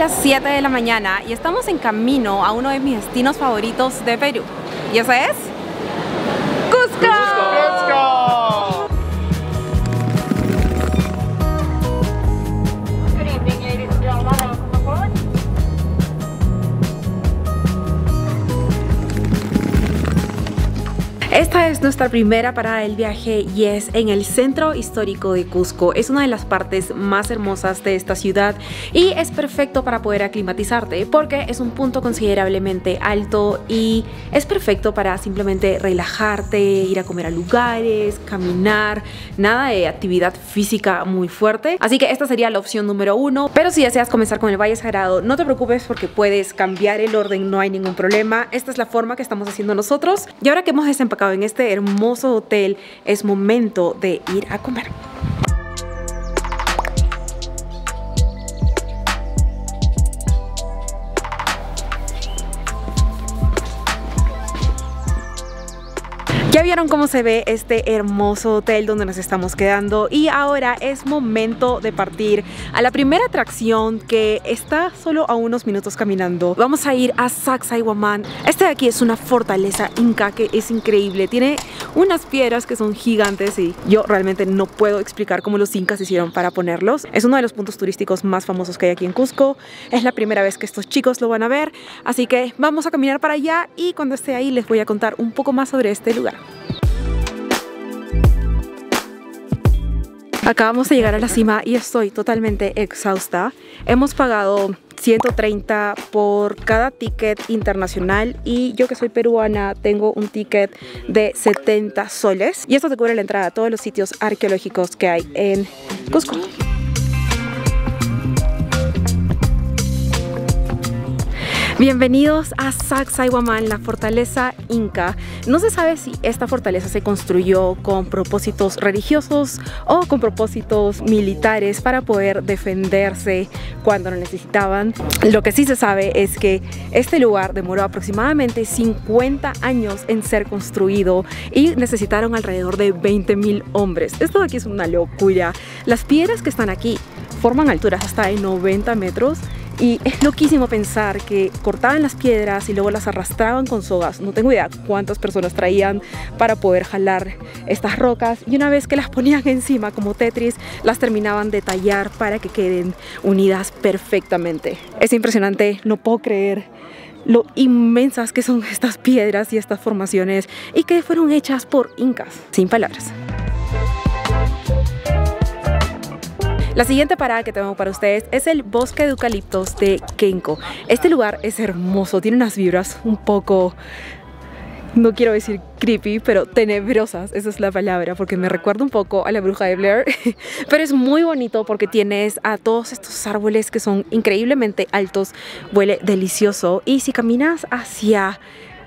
las 7 de la mañana y estamos en camino a uno de mis destinos favoritos de Perú. ¿Y ese es? ¡Cusco! ¡Cusco! Esta es nuestra primera parada del viaje y es en el centro histórico de Cusco. Es una de las partes más hermosas de esta ciudad y es perfecto para poder aclimatizarte porque es un punto considerablemente alto y es perfecto para simplemente relajarte, ir a comer a lugares, caminar, nada de actividad física muy fuerte. Así que esta sería la opción número 1, pero si deseas comenzar con el Valle Sagrado, no te preocupes porque puedes cambiar el orden, no hay ningún problema. Esta es la forma que estamos haciendo nosotros y ahora que hemos desempacado en este hermoso hotel, es momento de ir a comer. Ya vieron cómo se ve este hermoso hotel donde nos estamos quedando y ahora es momento de partir a la primera atracción que está solo a unos minutos caminando. Vamos a ir a Sacsayhuamán. Este de aquí es una fortaleza inca que es increíble. Tiene unas piedras que son gigantes y yo realmente no puedo explicar cómo los incas hicieron para ponerlos. Es uno de los puntos turísticos más famosos que hay aquí en Cusco. Es la primera vez que estos chicos lo van a ver, así que vamos a caminar para allá y cuando esté ahí les voy a contar un poco más sobre este lugar. Acabamos de llegar a la cima y estoy totalmente exhausta. Hemos pagado 130 por cada ticket internacional y yo que soy peruana tengo un ticket de 70 soles y esto te cubre la entrada a todos los sitios arqueológicos que hay en Cusco. Bienvenidos a Sacsayhuamán, la fortaleza inca. No se sabe si esta fortaleza se construyó con propósitos religiosos o con propósitos militares para poder defenderse cuando lo necesitaban. Lo que sí se sabe es que este lugar demoró aproximadamente 50 años en ser construido y necesitaron alrededor de 20.000 hombres. Esto de aquí es una locura. Las piedras que están aquí forman alturas hasta de 90 metros. Y es loquísimo pensar que cortaban las piedras y luego las arrastraban con sogas. No tengo idea cuántas personas traían para poder jalar estas rocas. Y una vez que las ponían encima como Tetris, las terminaban de tallar para que queden unidas perfectamente. Es impresionante, no puedo creer lo inmensas que son estas piedras y estas formaciones y que fueron hechas por incas. Sin palabras. La siguiente parada que tengo para ustedes es el bosque de eucaliptos de Kenko. Este lugar es hermoso, tiene unas vibras un poco, no quiero decir creepy, pero tenebrosas, esa es la palabra, porque me recuerda un poco a la Bruja de Blair. Pero es muy bonito porque tienes a todos estos árboles que son increíblemente altos, huele delicioso y si caminas hacia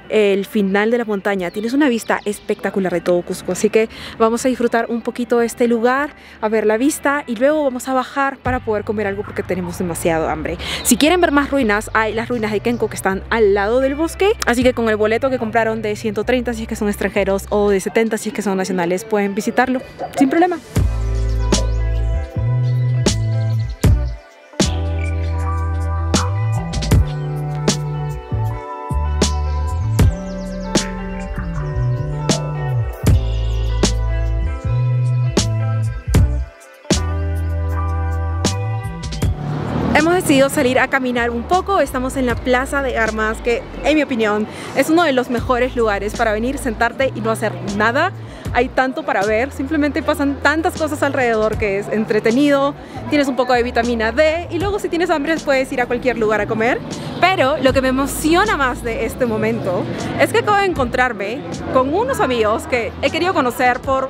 el final de la montaña tienes una vista espectacular de todo Cusco, así que vamos a disfrutar un poquito de este lugar, a ver la vista y luego vamos a bajar para poder comer algo porque tenemos demasiado hambre. Si quieren ver más ruinas, hay las ruinas de Kenko que están al lado del bosque, así que con el boleto que compraron de 130 si es que son extranjeros o de 70 si es que son nacionales pueden visitarlo sin problema. Hemos decidido salir a caminar un poco, estamos en la Plaza de Armas que en mi opinión es uno de los mejores lugares para venir, sentarte y no hacer nada. Hay tanto para ver, simplemente pasan tantas cosas alrededor que es entretenido, tienes un poco de vitamina D y luego si tienes hambre puedes ir a cualquier lugar a comer. Pero lo que me emociona más de este momento es que acabo de encontrarme con unos amigos que he querido conocer por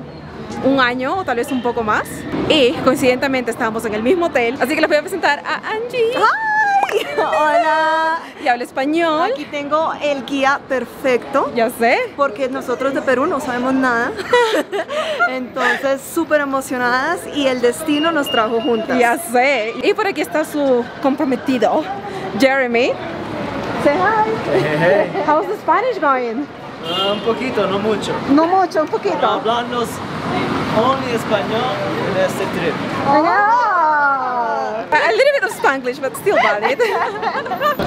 un año o tal vez un poco más y coincidentemente estábamos en el mismo hotel, así que les voy a presentar a Angie. ¡Ay! Hola. Y habla español. Aquí tengo el guía perfecto. Ya sé. Porque nosotros de Perú no sabemos nada. Entonces súper emocionadas y el destino nos trajo juntas. Ya sé. Y por aquí está su comprometido, Jeremy. Say hi. Hey. How's the Spanish going? Un poquito, no mucho. No mucho, un poquito. Para hablarnos only español en este trip. Ah. A little bit of Spanglish, but still valid.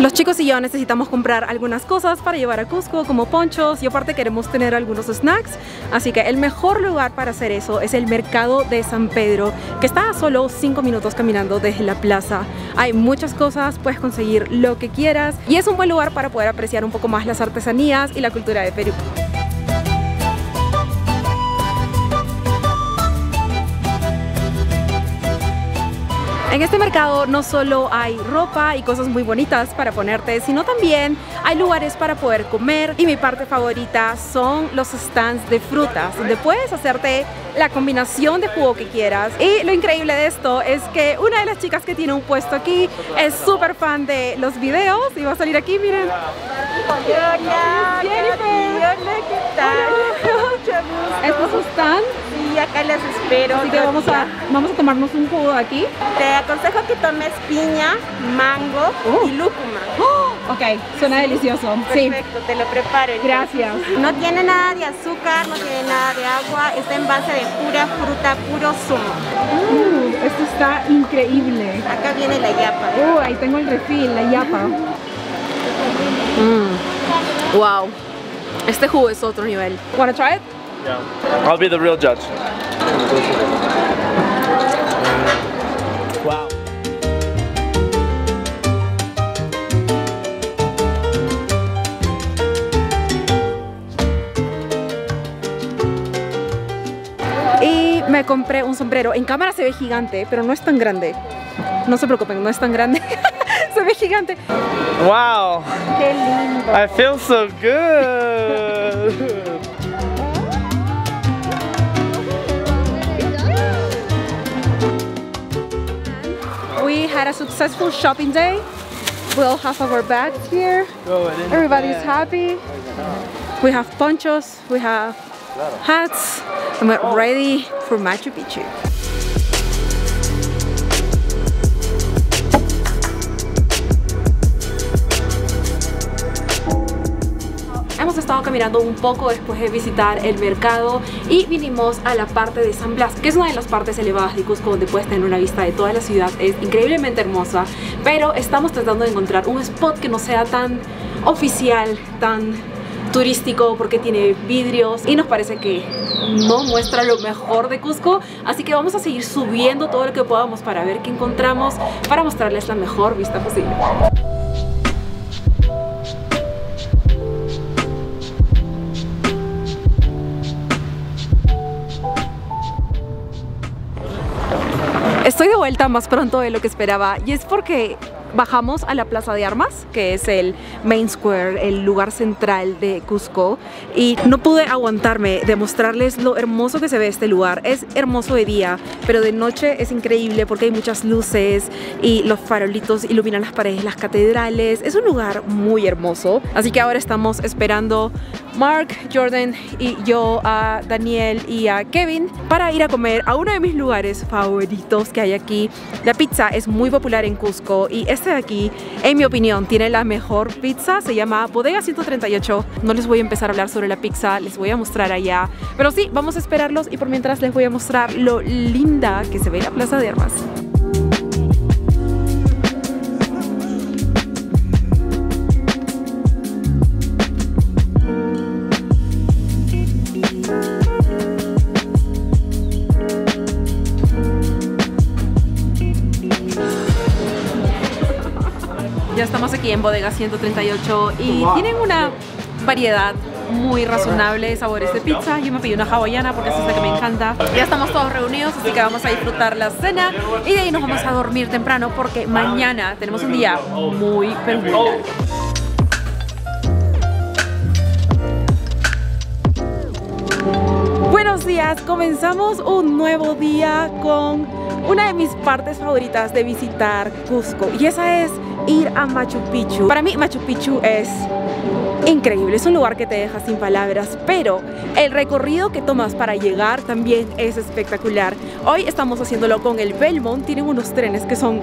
Los chicos y yo necesitamos comprar algunas cosas para llevar a Cusco, como ponchos, y aparte queremos tener algunos snacks. Así que el mejor lugar para hacer eso es el mercado de San Pedro, que está a solo 5 minutos caminando desde la plaza. Hay muchas cosas, puedes conseguir lo que quieras y es un buen lugar para poder apreciar un poco más las artesanías y la cultura de Perú. En este mercado no solo hay ropa y cosas muy bonitas para ponerte, sino también hay lugares para poder comer, y mi parte favorita son los stands de frutas, donde puedes hacerte la combinación de jugo que quieras. Y lo increíble de esto es que una de las chicas que tiene un puesto aquí es súper fan de los videos y va a salir aquí, miren. Hola, ¿qué tal? ¿Este es su stand? Sí, acá las espero. Así que vamos a tomarnos un jugo de aquí. Te aconsejo que tomes piña, mango y lúcuma. Ok, suena delicioso. Perfecto, te lo preparo. Gracias. No tiene nada de azúcar, no tiene nada de agua, está en base de pura fruta, puro zumo. Esto está increíble. Acá viene la yapa. Ahí tengo el refil, la yapa. Wow, este jugo es otro nivel. Wanna try it? Yeah. I'll be the real judge. Wow. Y me compré un sombrero. En cámara se ve gigante, pero no es tan grande. No se preocupen, no es tan grande. Se ve gigante. Wow. Qué lindo. I feel so good. We had a successful shopping day. We all have our bags here. Everybody's happy. We have ponchos, we have hats, and we're ready for Machu Picchu. Hemos estado caminando un poco después de visitar el mercado y vinimos a la parte de San Blas, que es una de las partes elevadas de Cusco donde puedes tener una vista de toda la ciudad. Es increíblemente hermosa, pero estamos tratando de encontrar un spot que no sea tan oficial, tan turístico, porque tiene vidrios y nos parece que no muestra lo mejor de Cusco. Así que vamos a seguir subiendo todo lo que podamos para ver qué encontramos, para mostrarles la mejor vista posible. Estoy de vuelta más pronto de lo que esperaba, y es porque bajamos a la Plaza de Armas, que es el Main Square, el lugar central de Cusco, y no pude aguantarme de mostrarles lo hermoso que se ve este lugar. Es hermoso de día, pero de noche es increíble porque hay muchas luces y los farolitos iluminan las paredes, las catedrales. Es un lugar muy hermoso, así que ahora estamos esperando Mark, Jordan y yo a Daniel y a Kevin para ir a comer a uno de mis lugares favoritos que hay aquí. La pizza es muy popular en Cusco y este de aquí, en mi opinión, tiene la mejor pizza. Se llama Bodega 138. No les voy a empezar a hablar sobre la pizza, les voy a mostrar allá, pero sí, vamos a esperarlos y por mientras les voy a mostrar lo linda que se ve la Plaza de Armas. Ya estamos aquí en Bodega 138 y tienen una variedad muy razonable de sabores de pizza. Yo me pedí una hawaiana porque es esta que me encanta. Ya estamos todos reunidos, así que vamos a disfrutar la cena y de ahí nos vamos a dormir temprano porque mañana tenemos un día muy largo. Buenos días, comenzamos un nuevo día con una de mis partes favoritas de visitar Cusco, y esa es ir a Machu Picchu. Para mí Machu Picchu es increíble, es un lugar que te deja sin palabras, pero el recorrido que tomas para llegar también es espectacular. Hoy estamos haciéndolo con el Belmont, tienen unos trenes que son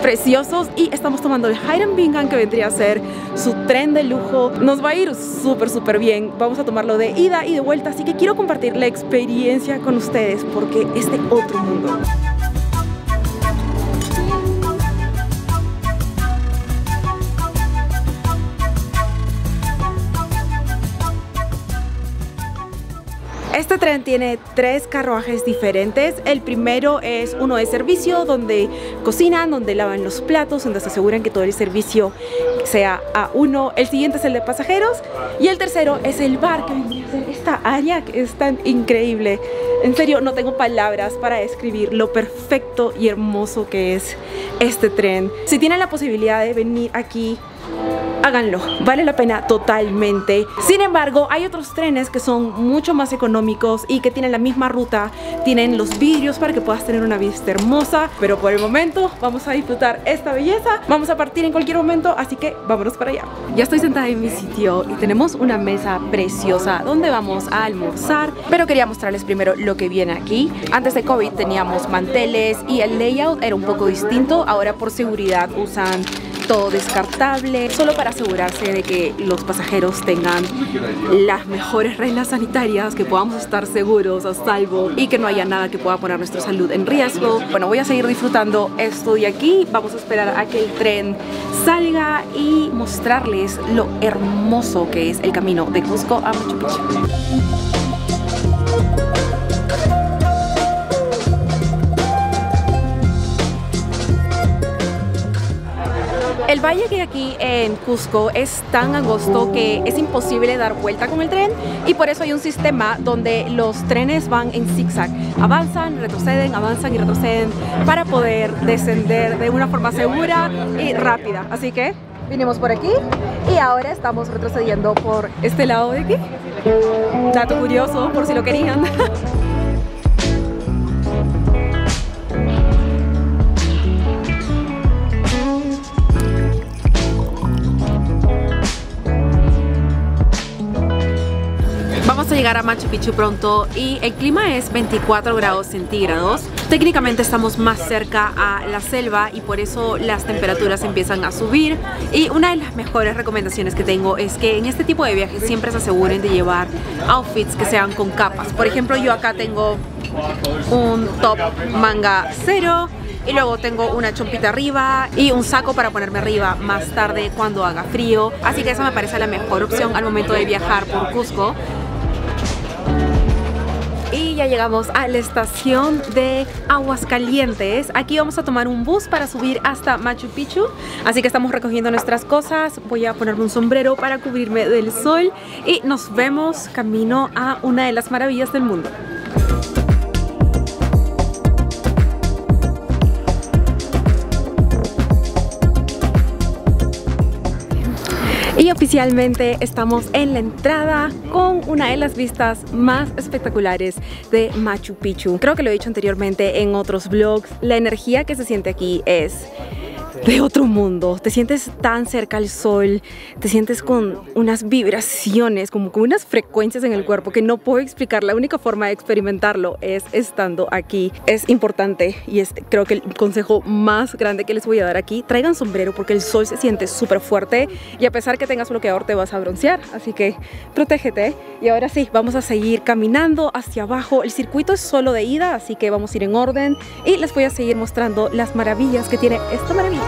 preciosos y estamos tomando el Hiram Bingham, que vendría a ser su tren de lujo. Nos va a ir súper bien, vamos a tomarlo de ida y de vuelta, así que quiero compartir la experiencia con ustedes porque es de otro mundo. Este tren tiene 3 carruajes diferentes. El primero es uno de servicio, donde cocinan, donde lavan los platos, donde se aseguran que todo el servicio sea a uno. El siguiente es el de pasajeros y el tercero es el bar, que vendría a ser esta área que es tan increíble. En serio, no tengo palabras para describir lo perfecto y hermoso que es este tren. Si tienen la posibilidad de venir aquí, háganlo, vale la pena totalmente. Sin embargo, hay otros trenes que son mucho más económicos y que tienen la misma ruta, tienen los vidrios para que puedas tener una vista hermosa, pero por el momento vamos a disfrutar esta belleza. Vamos a partir en cualquier momento, así que vámonos para allá. Ya estoy sentada en mi sitio y tenemos una mesa preciosa donde vamos a almorzar, pero quería mostrarles primero lo que viene aquí. Antes de COVID teníamos manteles y el layout era un poco distinto. Ahora por seguridad usan todo descartable, solo para asegurarse de que los pasajeros tengan las mejores reglas sanitarias, que podamos estar seguros, a salvo y que no haya nada que pueda poner nuestra salud en riesgo. Bueno, voy a seguir disfrutando esto de aquí. Vamos a esperar a que el tren salga y mostrarles lo hermoso que es el camino de Cusco a Machu Picchu. El valle que hay aquí en Cusco es tan angosto que es imposible dar vuelta con el tren, y por eso hay un sistema donde los trenes van en zigzag, avanzan, retroceden y retroceden para poder descender de una forma segura y rápida. Así que vinimos por aquí y ahora estamos retrocediendo por este lado de aquí. Dato curioso por si lo querían. Vamos a llegar a Machu Picchu pronto y el clima es 24 grados centígrados. Técnicamente estamos más cerca a la selva y por eso las temperaturas empiezan a subir. Y una de las mejores recomendaciones que tengo es que en este tipo de viajes siempre se aseguren de llevar outfits que sean con capas. Por ejemplo, yo acá tengo un top manga cero y luego tengo una chompita arriba y un saco para ponerme arriba más tarde cuando haga frío. Así que esa me parece la mejor opción al momento de viajar por Cusco. Y ya llegamos a la estación de Aguascalientes. Aquí vamos a tomar un bus para subir hasta Machu Picchu. Así que estamos recogiendo nuestras cosas. Voy a ponerme un sombrero para cubrirme del sol. Y nos vemos camino a una de las maravillas del mundo. Y oficialmente estamos en la entrada con una de las vistas más espectaculares de Machu Picchu. Creo que lo he dicho anteriormente en otros vlogs, la energía que se siente aquí es de otro mundo. Te sientes tan cerca al sol, te sientes con unas vibraciones, como con unas frecuencias en el cuerpo que no puedo explicar. La única forma de experimentarlo es estando aquí. Es importante y es, creo que el consejo más grande que les voy a dar aquí: traigan sombrero porque el sol se siente súper fuerte y a pesar que tengas bloqueador te vas a broncear, así que protégete. Y ahora sí, vamos a seguir caminando hacia abajo. El circuito es solo de ida, así que vamos a ir en orden y les voy a seguir mostrando las maravillas que tiene esta maravilla.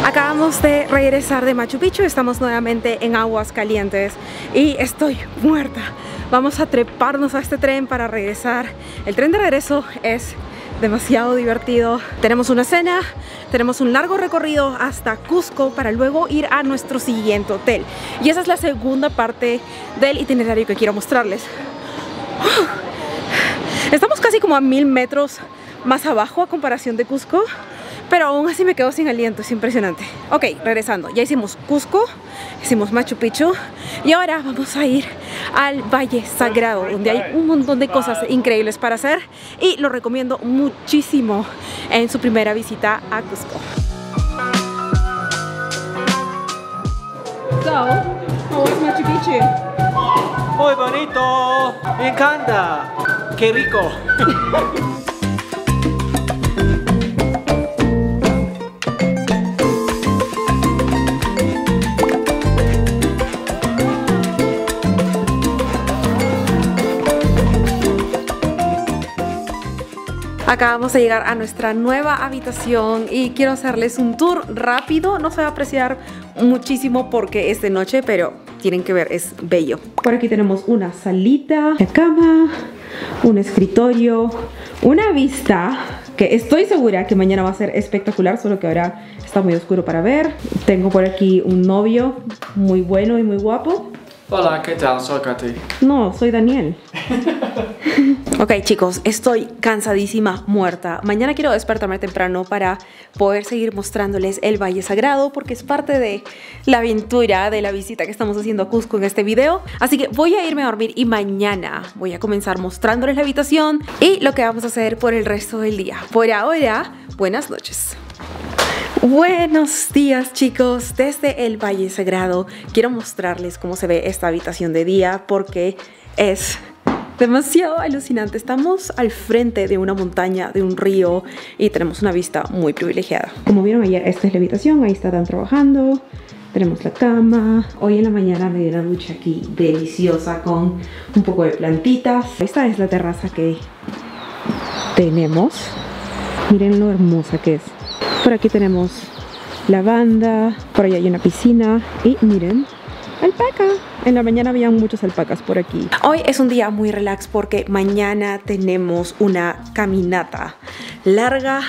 Acabamos de regresar de Machu Picchu, estamos nuevamente en Aguascalientes y estoy muerta. Vamos a treparnos a este tren para regresar. El tren de regreso es demasiado divertido. Tenemos una cena, tenemos un largo recorrido hasta Cusco para luego ir a nuestro siguiente hotel. Y esa es la segunda parte del itinerario que quiero mostrarles. Estamos casi como a 1000 metros más abajo a comparación de Cusco, pero aún así me quedo sin aliento, es impresionante. Ok, regresando, ya hicimos Cusco, hicimos Machu Picchu y ahora vamos a ir al Valle Sagrado, donde hay un montón de cosas increíbles para hacer y lo recomiendo muchísimo en su primera visita a Cusco. So, how was Machu Picchu? Muy bonito, me encanta, qué rico. Acabamos de llegar a nuestra nueva habitación y quiero hacerles un tour rápido. No se va a apreciar muchísimo porque es de noche, pero tienen que ver, es bello. Por aquí tenemos una salita, la cama, un escritorio, una vista que estoy segura que mañana va a ser espectacular, solo que ahora está muy oscuro para ver. Tengo por aquí un novio muy bueno y muy guapo. Hola, ¿qué tal? Soy Katy. No, soy Daniel. Ok, chicos, estoy cansadísima, muerta. Mañana quiero despertarme temprano para poder seguir mostrándoles el Valle Sagrado, porque es parte de la aventura de la visita que estamos haciendo a Cusco en este video. Así que voy a irme a dormir y mañana voy a comenzar mostrándoles la habitación y lo que vamos a hacer por el resto del día. Por ahora, buenas noches. Buenos días, chicos, desde el Valle Sagrado. Quiero mostrarles cómo se ve esta habitación de día porque es demasiado alucinante. Estamos al frente de una montaña, de un río, y tenemos una vista muy privilegiada. Como vieron ayer, esta es la habitación, ahí están trabajando. Tenemos la cama. Hoy en la mañana me di una ducha aquí deliciosa con un poco de plantitas. Esta es la terraza que tenemos. Miren lo hermosa que es. Por aquí tenemos lavanda, por allá hay una piscina y miren, alpaca. En la mañana habían muchos alpacas por aquí. Hoy es un día muy relax porque mañana tenemos una caminata larga,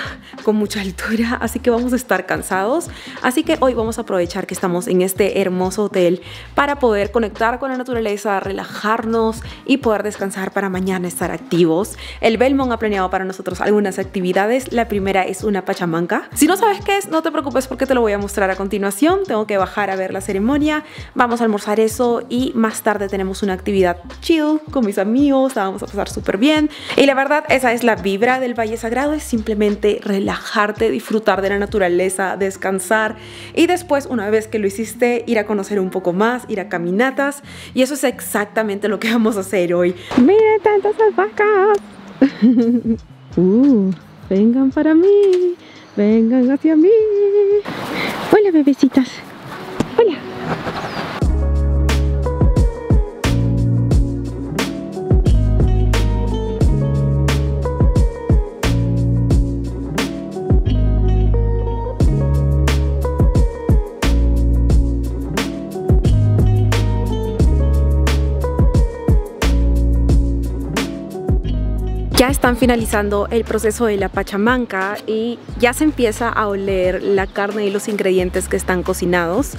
con mucha altura, así que vamos a estar cansados. Así que hoy vamos a aprovechar que estamos en este hermoso hotel para poder conectar con la naturaleza, relajarnos y poder descansar para mañana estar activos. El Belmont ha planeado para nosotros algunas actividades. La primera es una pachamanca. Si no sabes qué es, no te preocupes porque te lo voy a mostrar a continuación. Tengo que bajar a ver la ceremonia. Vamos a almorzar eso y más tarde tenemos una actividad chill con mis amigos. La vamos a pasar súper bien. Y la verdad, esa es la vibra del Valle Sagrado. Es simplemente relajarte, disfrutar de la naturaleza, descansar y después, una vez que lo hiciste, ir a conocer un poco más, ir a caminatas, y eso es exactamente lo que vamos a hacer hoy. ¡Miren tantas alpacas! Vengan para mí, vengan hacia mí. Hola, bebecitas. Hola. Ya están finalizando el proceso de la pachamanca y ya se empieza a oler la carne y los ingredientes que están cocinados.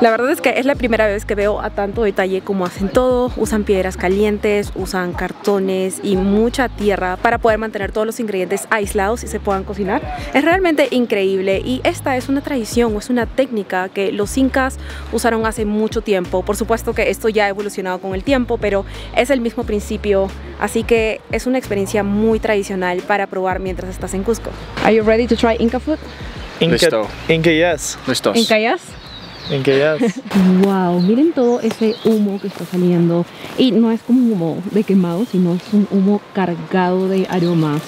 La verdad es que es la primera vez que veo a tanto detalle cómo hacen todo. Usan piedras calientes, usan cartones y mucha tierra para poder mantener todos los ingredientes aislados y se puedan cocinar. Es realmente increíble y esta es una tradición o es una técnica que los incas usaron hace mucho tiempo. Por supuesto que esto ya ha evolucionado con el tiempo, pero es el mismo principio, así que es una experiencia muy tradicional para probar mientras estás en Cusco. Are you ready to try Inca food? Listo. Inca, yes. Listos. Inca, yes? Inca, yes. Wow, miren todo ese humo que está saliendo. Y no es como un humo de quemado, sino es un humo cargado de aromas.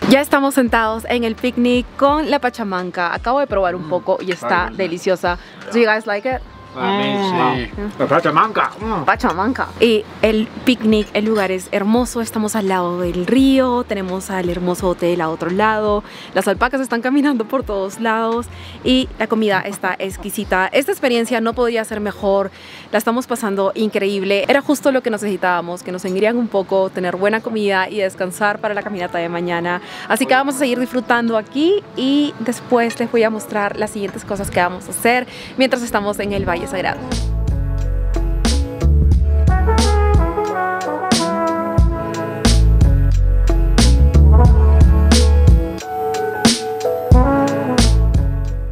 Ya estamos sentados en el picnic con la pachamanca. Acabo de probar un poco y está deliciosa. Do you guys like it? La pachamanca. Pachamanca. Y el picnic, el lugar es hermoso. Estamos al lado del río, tenemos al hermoso hotel a otro lado. Las alpacas están caminando por todos lados y la comida está exquisita. Esta experiencia no podía ser mejor. La estamos pasando increíble. Era justo lo que necesitábamos, que nos engrían un poco, tener buena comida y descansar para la caminata de mañana. Así que vamos a seguir disfrutando aquí y después les voy a mostrar las siguientes cosas que vamos a hacer mientras estamos en el Valle Sagrado.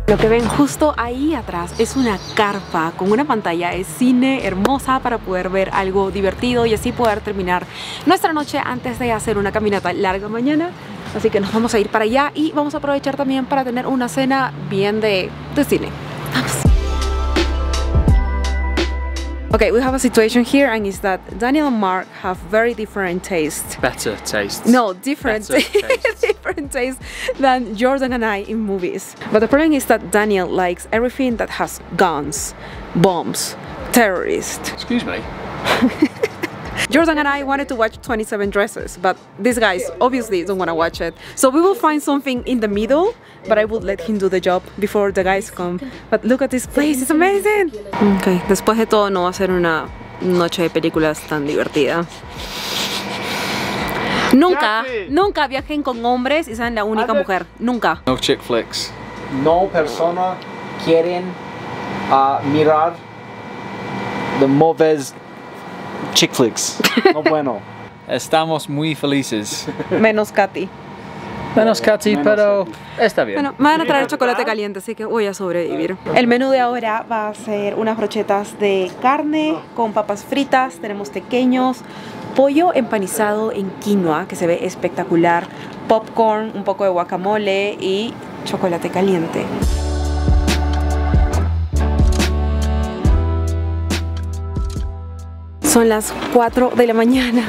Lo que ven justo ahí atrás es una carpa con una pantalla de cine hermosa para poder ver algo divertido y así poder terminar nuestra noche antes de hacer una caminata larga mañana. Así que nos vamos a ir para allá y vamos a aprovechar también para tener una cena bien de cine. ¡Vamos! Okay, we have a situation here, and it's that Daniel and Mark have very different tastes. Better tastes. No, different Tastes. different tastes than Jordan and I in movies. But the problem is that Daniel likes everything that has guns, bombs, terrorists. Excuse me. Jordan and I wanted to watch 27 Dresses, but these guys obviously don't want to watch it. So we will find something in the middle, but I would let him do the job before the guys come. But look at this place, it's amazing! Okay, después de todo no va a ser una noche de películas tan divertida. Nunca viajen con hombres y sean la única mujer. Nunca. No chick flicks. No persona quieren mirar The movies chick flicks. No bueno. Estamos muy felices. Menos Katy. Menos Katy, pero está bien. Bueno, me van a traer chocolate caliente, así que voy a sobrevivir. El menú de ahora va a ser unas brochetas de carne con papas fritas, tenemos tequeños, pollo empanizado en quinoa, que se ve espectacular, popcorn, un poco de guacamole y chocolate caliente. Son las 4 de la mañana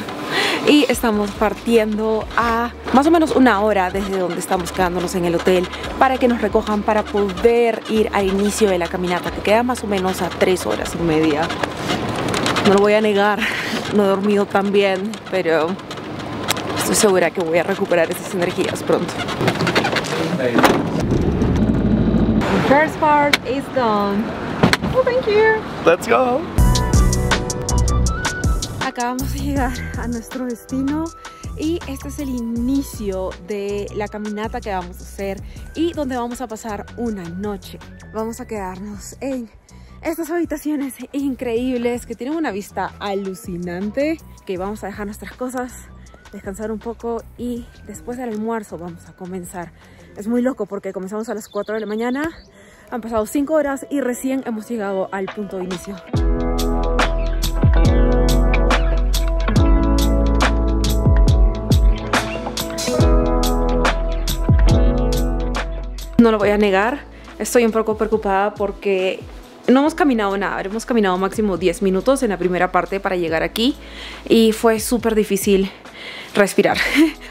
y estamos partiendo a más o menos una hora desde donde estamos quedándonos en el hotel para que nos recojan para poder ir al inicio de la caminata, que queda más o menos a 3 horas y media. No lo voy a negar, no he dormido tan bien, pero estoy segura que voy a recuperar esas energías pronto. The first part is done. Oh, thank you. Let's go. Acabamos de llegar a nuestro destino y este es el inicio de la caminata que vamos a hacer y donde vamos a pasar una noche. Vamos a quedarnos en estas habitaciones increíbles que tienen una vista alucinante. Que vamos a dejar nuestras cosas, descansar un poco y después del almuerzo vamos a comenzar. Es muy loco porque comenzamos a las 4 de la mañana, han pasado 5 horas y recién hemos llegado al punto de inicio. No lo voy a negar, estoy un poco preocupada porque no hemos caminado nada, hemos caminado máximo 10 minutos en la primera parte para llegar aquí y fue súper difícil respirar.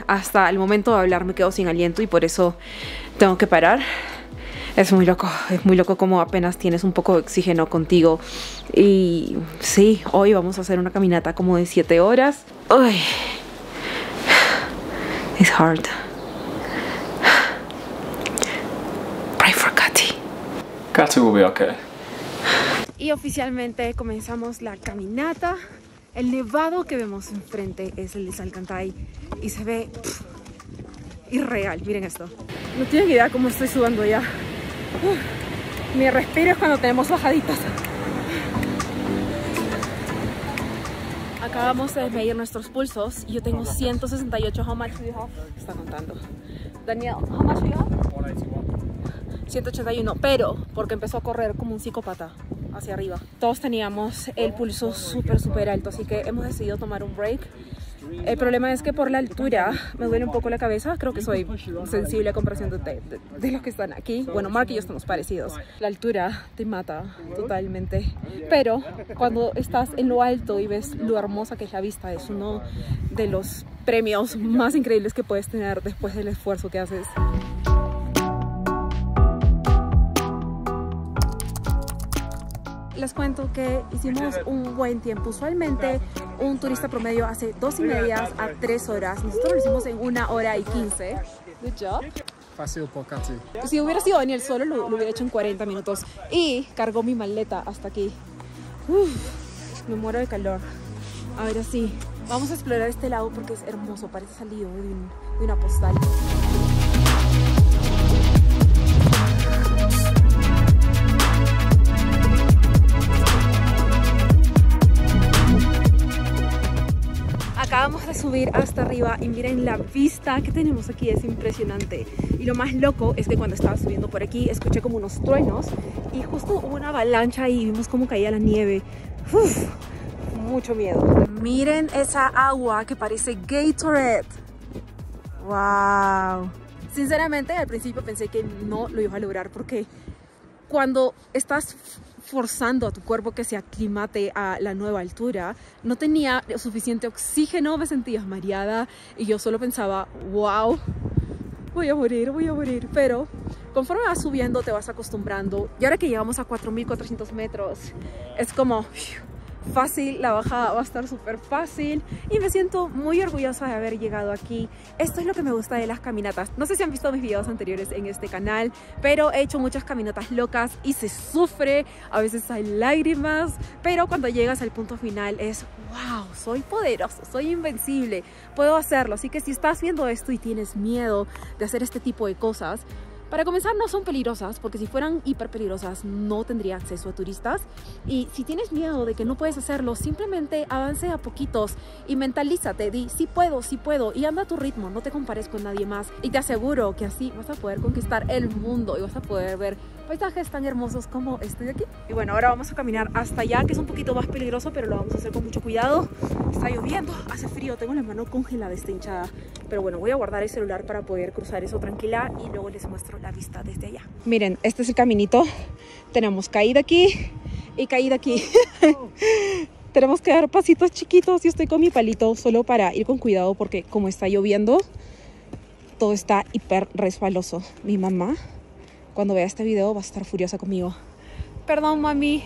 Hasta el momento de hablar me quedo sin aliento y por eso tengo que parar. Es muy loco como apenas tienes un poco de oxígeno contigo. Y sí, hoy vamos a hacer una caminata como de 7 horas. Uy, it's hard. Katy will be okay. Y oficialmente comenzamos la caminata. El nevado que vemos enfrente es el de Salcantay y se ve irreal. Miren esto. No tienen idea cómo estoy sudando ya. Mi respiro es cuando tenemos bajaditas. Acabamos de medir nuestros pulsos y yo tengo 168. How much do you have? Está contando. Daniel, how much do you have? 181, pero porque empezó a correr como un psicópata hacia arriba. Todos teníamos el pulso súper alto, así que hemos decidido tomar un break. El problema es que por la altura me duele un poco la cabeza. Creo que soy sensible a comparación de los que están aquí. Bueno, Mark y yo estamos parecidos. La altura te mata totalmente, pero cuando estás en lo alto y ves lo hermosa que es la vista, es uno de los premios más increíbles que puedes tener después del esfuerzo que haces. Les cuento que hicimos un buen tiempo. Usualmente un turista promedio hace 2,5 a 3 horas. Nosotros lo hicimos en 1 hora y 15. Good job. Fácil por Katy. Si hubiera sido Daniel solo, lo hubiera hecho en 40 minutos. Y cargó mi maleta hasta aquí. Me muero de calor. Ahora sí, vamos a explorar este lado porque es hermoso. Parece salido de una postal. Acabamos de subir hasta arriba y miren la vista que tenemos aquí, es impresionante. Y lo más loco es que cuando estaba subiendo por aquí escuché como unos truenos y justo hubo una avalancha y vimos cómo caía la nieve. Mucho miedo. Miren esa agua que parece Gatorade. Wow. Sinceramente al principio pensé que no lo iba a lograr porque cuando estás forzando a tu cuerpo que se aclimate a la nueva altura. No tenía suficiente oxígeno, me sentía mareada y yo solo pensaba, wow, voy a morir, pero conforme vas subiendo te vas acostumbrando y ahora que llegamos a 4.400 metros es como fácil, la bajada va a estar súper fácil y me siento muy orgullosa de haber llegado aquí. Esto es lo que me gusta de las caminatas. No sé si han visto mis videos anteriores en este canal, pero he hecho muchas caminatas locas y se sufre, a veces hay lágrimas, pero cuando llegas al punto final es wow, soy poderoso, soy invencible, puedo hacerlo. Así que si estás viendo esto y tienes miedo de hacer este tipo de cosas, para comenzar no son peligrosas, porque si fueran hiper peligrosas no tendría acceso a turistas. Y si tienes miedo de que no puedes hacerlo, simplemente avance a poquitos y mentalízate, di sí puedo y anda a tu ritmo, no te compares con nadie más. Y te aseguro que así vas a poder conquistar el mundo y vas a poder ver paisajes tan hermosos como este de aquí. Y bueno, ahora vamos a caminar hasta allá, que es un poquito más peligroso, pero lo vamos a hacer con mucho cuidado. Está lloviendo, hace frío, tengo la mano congelada, está hinchada. Pero bueno, voy a guardar el celular para poder cruzar eso tranquila y luego les muestro la vista desde allá. Miren, este es el caminito. Tenemos caída aquí y caída aquí. Tenemos que dar pasitos chiquitos y estoy con mi palito solo para ir con cuidado porque como está lloviendo, todo está hiper resbaloso. Mi mamá, cuando vea este video, va a estar furiosa conmigo. Perdón, mami.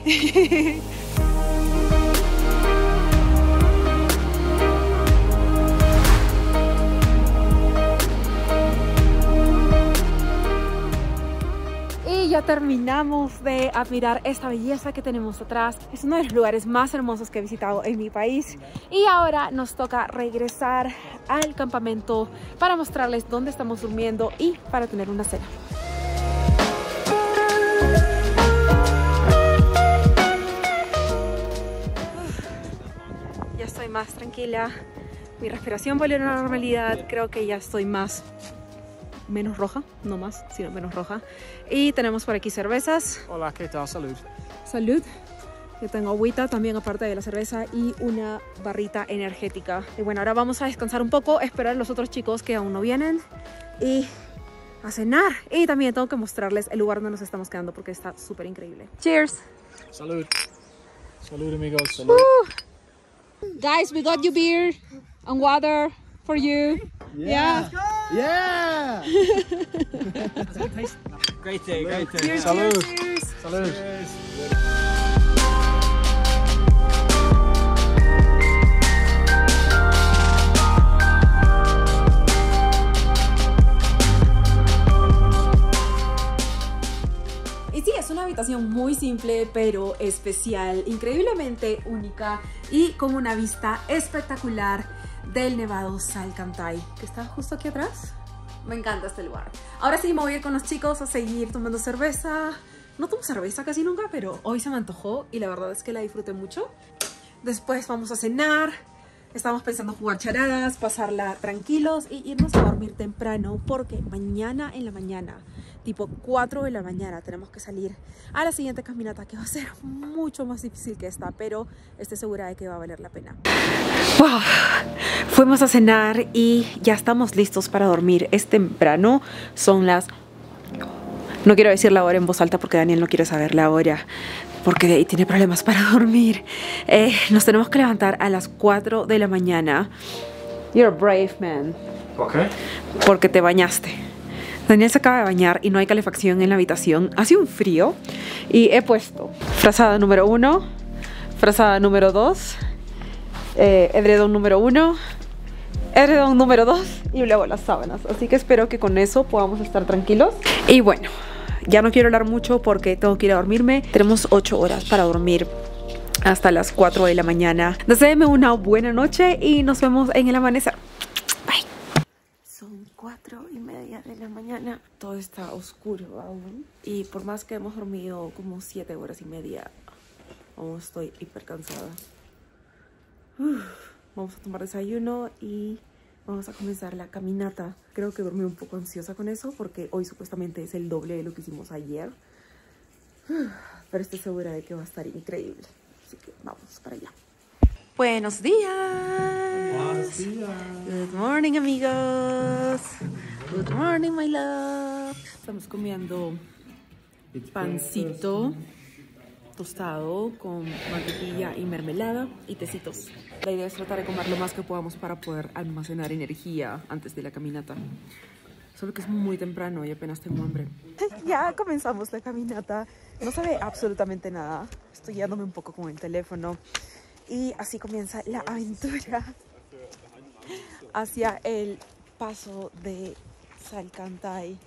Ya terminamos de admirar esta belleza que tenemos atrás. Es uno de los lugares más hermosos que he visitado en mi país. Y ahora nos toca regresar al campamento para mostrarles dónde estamos durmiendo y para tener una cena. Ya estoy más tranquila. Mi respiración volvió a la normalidad. Creo que ya estoy menos roja, no más, sino menos roja. Y tenemos por aquí cervezas. Hola, ¿qué tal? Salud. Salud. Yo tengo agüita también aparte de la cerveza y una barrita energética. Y bueno, ahora vamos a descansar un poco, esperar a los otros chicos que aún no vienen y a cenar. Y también tengo que mostrarles el lugar donde nos estamos quedando porque está súper increíble. Cheers. Salud. Salud, amigos. Salud. Guys, we got you beer and water for you. Yeah. Yeah. Great day, great day. Cheers, Salud. cheers. Salud. Y sí, es una habitación muy simple, pero especial, increíblemente única y con una vista espectacular del Nevado Salcantay, que está justo aquí atrás. Me encanta este lugar. Ahora sí me voy a ir con los chicos a seguir tomando cerveza. No tomo cerveza casi nunca, pero hoy se me antojó y la verdad es que la disfruté mucho. Después vamos a cenar. Estamos pensando jugar charadas, pasarla tranquilos y irnos a dormir temprano porque mañana en la mañana, tipo 4 de la mañana, tenemos que salir a la siguiente caminata que va a ser mucho más difícil que esta, pero estoy segura de que va a valer la pena. Wow. Fuimos a cenar y ya estamos listos para dormir. Es temprano, son las... No quiero decir la hora en voz alta porque Daniel no quiere saber la hora, porque de ahí tiene problemas para dormir. Nos tenemos que levantar a las 4 de la mañana. You're a brave man. Ok. Porque te bañaste. Daniel se acaba de bañar y no hay calefacción en la habitación. Hace un frío y he puesto frazada número 1, frazada número 2, edredón número 1, edredón número 2 y luego las sábanas. Así que espero que con eso podamos estar tranquilos. Y bueno, ya no quiero hablar mucho porque tengo que ir a dormirme. Tenemos 8 horas para dormir hasta las 4 de la mañana. Deséenme una buena noche y nos vemos en el amanecer. Bye. Son 4:30 de la mañana. Todo está oscuro aún. Y por más que hemos dormido como 7 horas y media, aún estoy hiper cansada. Vamos a tomar desayuno y vamos a comenzar la caminata. Creo que dormí un poco ansiosa con eso porque hoy supuestamente es el doble de lo que hicimos ayer. Pero estoy segura de que va a estar increíble. Así que vamos para allá. Buenos días. Buenos días. Good morning, amigos. Good morning, my love. Estamos comiendo pancito tostado con mantequilla y mermelada y tecitos. La idea es tratar de comer lo más que podamos para poder almacenar energía antes de la caminata. Solo que es muy temprano y apenas tengo hambre. Ya comenzamos la caminata. No se ve absolutamente nada. Estoy guiándome un poco con el teléfono. Y así comienza la aventura hacia el paso de Salcantay.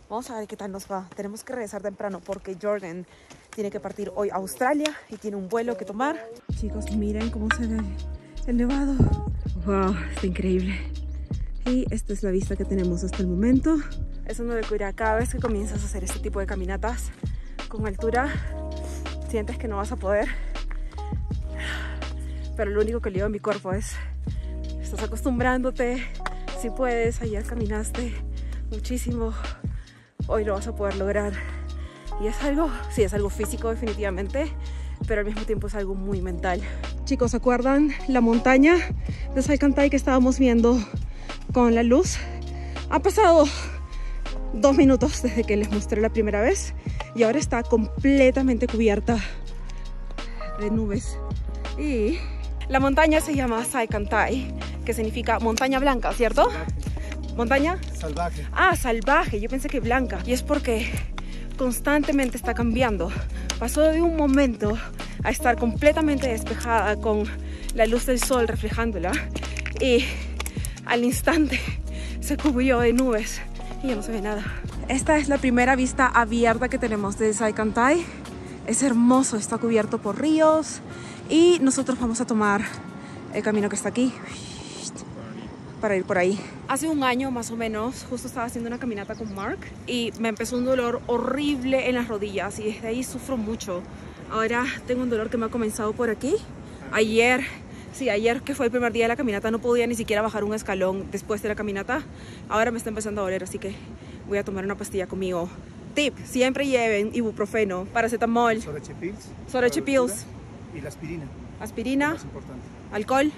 Vamos a ver qué tal nos va. Tenemos que regresar temprano porque Jordan tiene que partir hoy a Australia y tiene un vuelo que tomar. Chicos, miren cómo se ve el nevado. Wow, está increíble. Y esta es la vista que tenemos hasta el momento. Eso no recuerda, cada vez que comienzas a hacer este tipo de caminatas con altura, sientes que no vas a poder. Pero lo único que le digo a mi cuerpo es, estás acostumbrándote, si puedes, ayer caminaste muchísimo, hoy lo vas a poder lograr. Y es algo, sí, es algo físico definitivamente, pero al mismo tiempo es algo muy mental. Chicos, ¿se acuerdan la montaña de Salcantay que estábamos viendo con la luz? Ha pasado 2 minutos desde que les mostré la primera vez y ahora está completamente cubierta de nubes. Y la montaña se llama Salcantay, que significa montaña blanca, ¿cierto? ¿Montaña? Salvaje. Ah, salvaje, yo pensé que blanca. Y es porque constantemente está cambiando. Pasó de un momento a estar completamente despejada con la luz del sol reflejándola y al instante se cubrió de nubes y ya no se ve nada. Esta es la primera vista abierta que tenemos de Salcantay. Es hermoso, está cubierto por ríos y nosotros vamos a tomar el camino que está aquí para ir por ahí. Hace un año más o menos, justo estaba haciendo una caminata con Mark y me empezó un dolor horrible en las rodillas y desde ahí sufro mucho. Ahora tengo un dolor que me ha comenzado por aquí. Ayer que fue el primer día de la caminata no podía ni siquiera bajar un escalón después de la caminata. Ahora me está empezando a doler, así que voy a tomar una pastilla conmigo. Tip, siempre lleven ibuprofeno, paracetamol, Soroche Pills y la aspirina. Aspirina, Más importante. alcohol,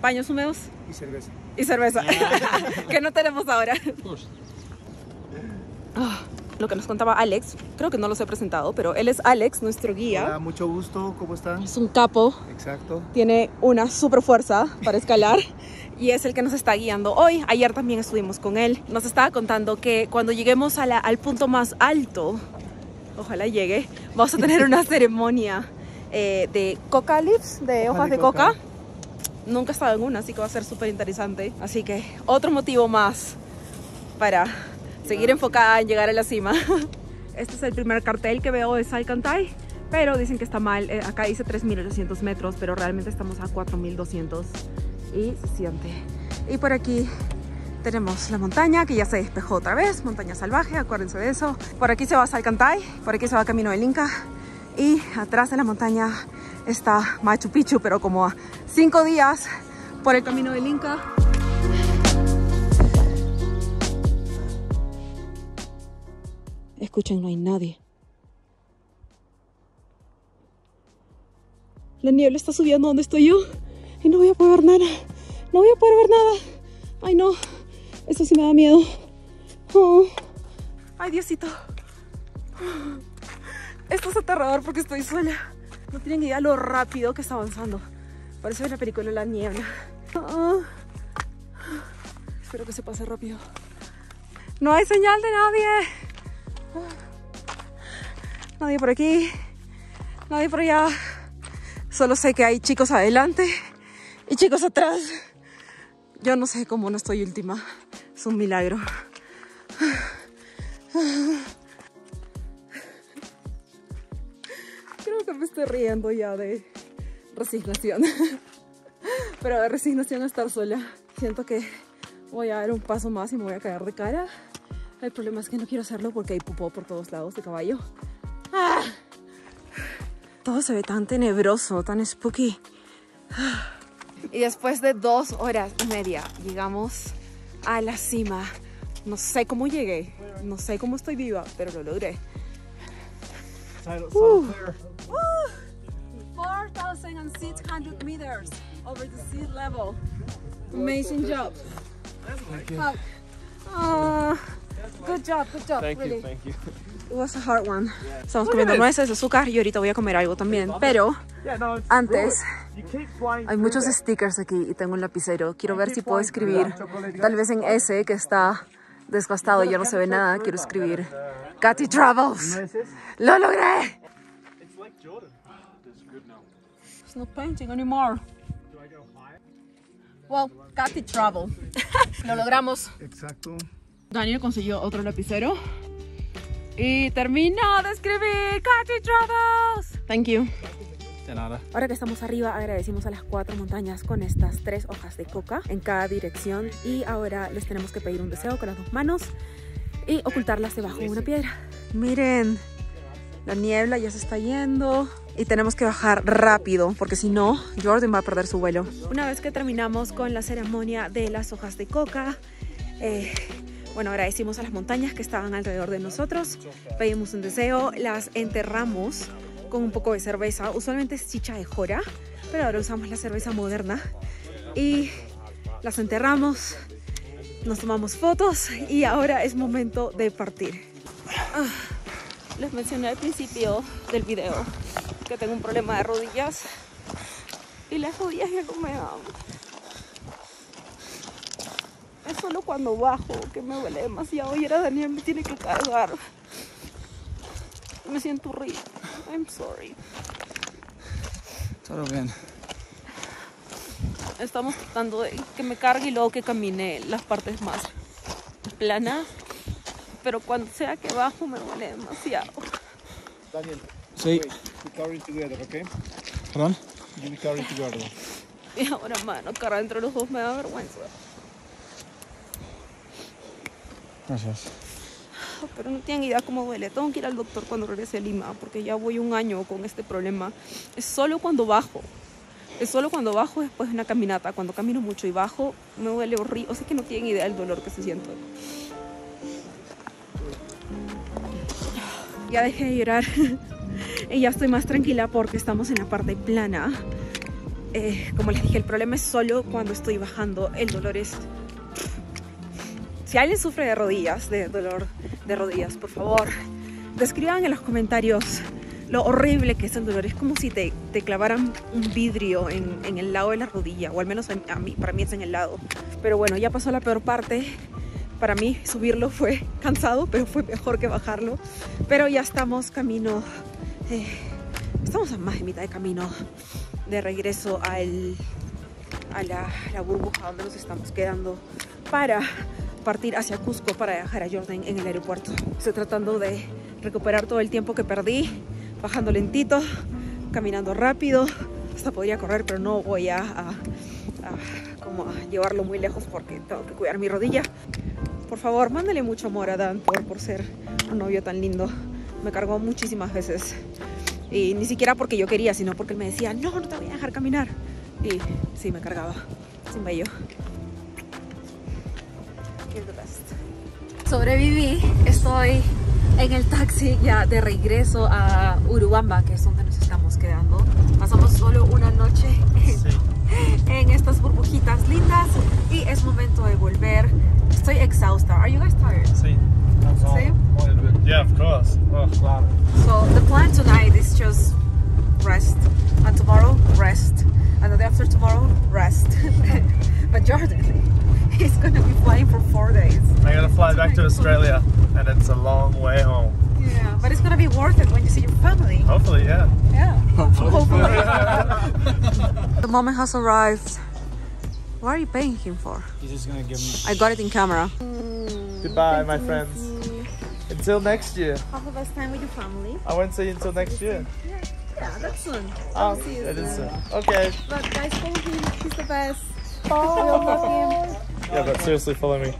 paños húmedos Y cerveza. y cerveza, que no tenemos ahora. Lo que nos contaba Alex, creo que no los he presentado, pero él es Alex, nuestro guía. Hola, mucho gusto, ¿cómo están? Es un capo. Exacto. Tiene una super fuerza para escalar y es el que nos está guiando hoy. Ayer también estuvimos con él. Nos estaba contando que cuando lleguemos al punto más alto, ojalá llegue, vamos a tener una ceremonia de coca leaves, de hojas de coca. Nunca he estado en una, así que va a ser súper interesante. Así que otro motivo más para seguir enfocada en llegar a la cima. Este es el primer cartel que veo de Salcantay, pero dicen que está mal. Acá dice 3.800 metros, pero realmente estamos a 4.200 y se siente. Y por aquí tenemos la montaña que ya se despejó otra vez, montaña salvaje, acuérdense de eso. Por aquí se va a Salcantay, por aquí se va Camino del Inca y atrás de la montaña está Machu Picchu, pero como a 5 días por el Camino del Inca. Escuchen, no hay nadie. La niebla está subiendo donde estoy yo y no voy a poder ver nada. No voy a poder ver nada. Ay, no. Eso sí me da miedo. Oh. Ay, Diosito. Esto es aterrador porque estoy sola. No tienen idea lo rápido que está avanzando. Parece una película de la niebla. Espero que se pase rápido. No hay señal de nadie. Nadie por aquí, nadie por allá. Solo sé que hay chicos adelante y chicos atrás. Yo no sé cómo no estoy última. Es un milagro. Creo que me estoy riendo ya de resignación. Pero de resignación a estar sola. Siento que voy a dar un paso más y me voy a caer de cara. El problema es que no quiero hacerlo porque hay popó por todos lados de caballo. Todo se ve tan tenebroso, tan spooky. Y después de 2 horas y media llegamos a la cima. No sé cómo llegué, no sé cómo estoy viva, pero lo logré. 4,600 meters over the sea level. Amazing job. Good job, really. Thank you. It was a hard one. Estamos comiendo nueces, azúcar y ahorita voy a comer algo también. Pero antes hay muchos stickers aquí y tengo un lapicero. Quiero ver si puedo escribir. Tal vez en ese que está desgastado y ya no se ve nada. Quiero escribir Katy Travels. ¡Lo logré! It's not painting anymore. Well, Katy Travel. Lo logramos. Exacto. Daniel consiguió otro lapicero y terminó de escribir Katy Travels. Thank you. De nada. Ahora que estamos arriba, agradecimos a las 4 montañas con estas 3 hojas de coca en cada dirección y ahora les tenemos que pedir un deseo con las 2 manos y ocultarlas debajo de una piedra. Miren, la niebla ya se está yendo y tenemos que bajar rápido porque si no, Jordan va a perder su vuelo. Una vez que terminamos con la ceremonia de las hojas de coca, bueno, agradecimos a las montañas que estaban alrededor de nosotros, pedimos un deseo, las enterramos con un poco de cerveza, usualmente es chicha de jora, pero ahora usamos la cerveza moderna y las enterramos, nos tomamos fotos y ahora es momento de partir. Les mencioné al principio del video que tengo un problema de rodillas y las rodillas ya no me dan. Es solo cuando bajo que me duele demasiado y ahora Daniel me tiene que cargar. Me siento horrible. I'm sorry. Todo bien. Estamos tratando de que me cargue y luego que camine las partes más planas. Pero cuando sea que bajo me duele demasiado. Daniel. Sí. We carry together, okay? ¿Perdón? You be carry together. Y ahora, mano, cargar entre los dos me da vergüenza. Gracias. Pero no tienen idea cómo duele. Tengo que ir al doctor cuando regrese a Lima porque ya voy un año con este problema. Es solo cuando bajo. Es solo cuando bajo después de una caminata. Cuando camino mucho y bajo me duele horrible. O sea que no tienen idea del dolor que se siente. Ya dejé de llorar y ya estoy más tranquila porque estamos en la parte plana. Como les dije, el problema es solo cuando estoy bajando. El dolor es... Si alguien sufre de rodillas, de dolor de rodillas, por favor, describan en los comentarios lo horrible que es el dolor. Es como si te clavaran un vidrio en el lado de la rodilla, o al menos para mí es en el lado. Pero bueno, ya pasó la peor parte. Para mí subirlo fue cansado, pero fue mejor que bajarlo. Pero ya estamos camino, estamos a más de mitad de camino de regreso a la burbuja donde nos estamos quedando para partir hacia Cusco para dejar a Jordan en el aeropuerto. Estoy tratando de recuperar todo el tiempo que perdí, bajando lentito, caminando rápido. Hasta podría correr, pero no voy a llevarlo muy lejos porque tengo que cuidar mi rodilla. Por favor, mándale mucho amor a Dan por ser un novio tan lindo. Me cargó muchísimas veces. Y ni siquiera porque yo quería, sino porque él me decía, no te voy a dejar caminar. Y sí, me cargaba. Es un bello. You're the best. Sobreviví. Estoy en el taxi ya de regreso a Urubamba, que es donde nos estamos quedando. Pasamos solo una noche en estas burbujitas lindas y es momento de volver. Estoy exhausta. Are you guys tired? Sí. Sí? Yeah, of course. Oh, claro. So the plan tonight is just rest, and tomorrow rest, and the day after tomorrow rest. But Jordan, he's gonna be flying for 4 days. I gotta fly back to Australia, and it's a long way home. Yeah, but it's gonna be worth it when you see your family. Hopefully, yeah. Yeah. Hopefully. The moment has arrived. What are you paying him for? He's just gonna give me... I got it in camera. Goodbye, my friends. Until next year. Have the best time with your family. I won't see you until next year. Yeah, that's soon. Oh, see you it is soon. soon. Okay. But guys, follow him. He's the best. We'll love him. Yeah, but seriously, follow me.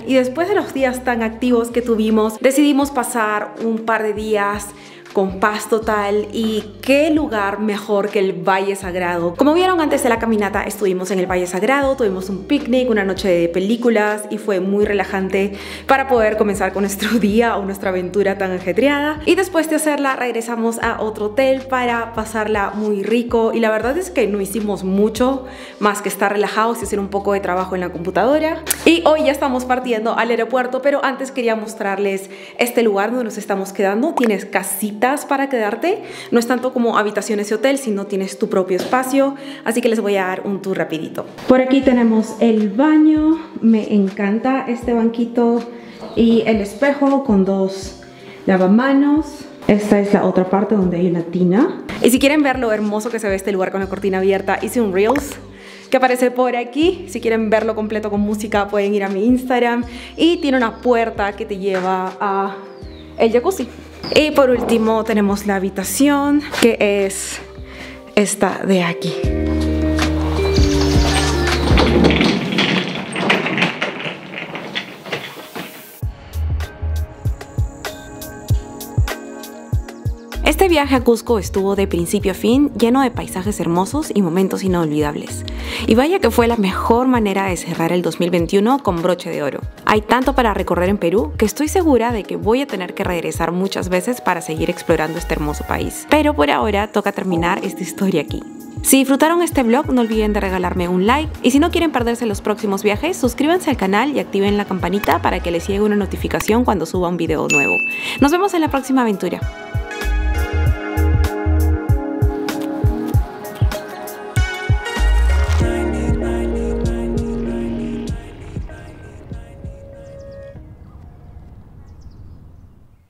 Y después de los días tan activos que tuvimos, decidimos pasar un par de días con paz total, y qué lugar mejor que el Valle Sagrado. Como vieron antes de la caminata, estuvimos en el Valle Sagrado, tuvimos un picnic, una noche de películas y fue muy relajante para poder comenzar con nuestro día o nuestra aventura tan ajetreada. Y después de hacerla regresamos a otro hotel para pasarla muy rico, y la verdad es que no hicimos mucho más que estar relajados y hacer un poco de trabajo en la computadora. Y hoy ya estamos partiendo al aeropuerto, pero antes quería mostrarles este lugar donde nos estamos quedando. Tienes casitas para quedarte, no es tanto como habitaciones de hotel, sino tienes tu propio espacio, así que les voy a dar un tour rapidito. Por aquí tenemos el baño, me encanta este banquito y el espejo con 2 lavamanos. Esta es la otra parte donde hay una tina. Y si quieren ver lo hermoso que se ve este lugar con la cortina abierta, hice un Reels que aparece por aquí. Si quieren verlo completo con música pueden ir a mi Instagram, y tiene una puerta que te lleva a el jacuzzi. Y por último tenemos la habitación, que es esta de aquí. Este viaje a Cusco estuvo de principio a fin, lleno de paisajes hermosos y momentos inolvidables. Y vaya que fue la mejor manera de cerrar el 2021 con broche de oro. Hay tanto para recorrer en Perú que estoy segura de que voy a tener que regresar muchas veces para seguir explorando este hermoso país. Pero por ahora toca terminar esta historia aquí. Si disfrutaron este vlog, no olviden de regalarme un like, y si no quieren perderse los próximos viajes, suscríbanse al canal y activen la campanita para que les llegue una notificación cuando suba un video nuevo. Nos vemos en la próxima aventura.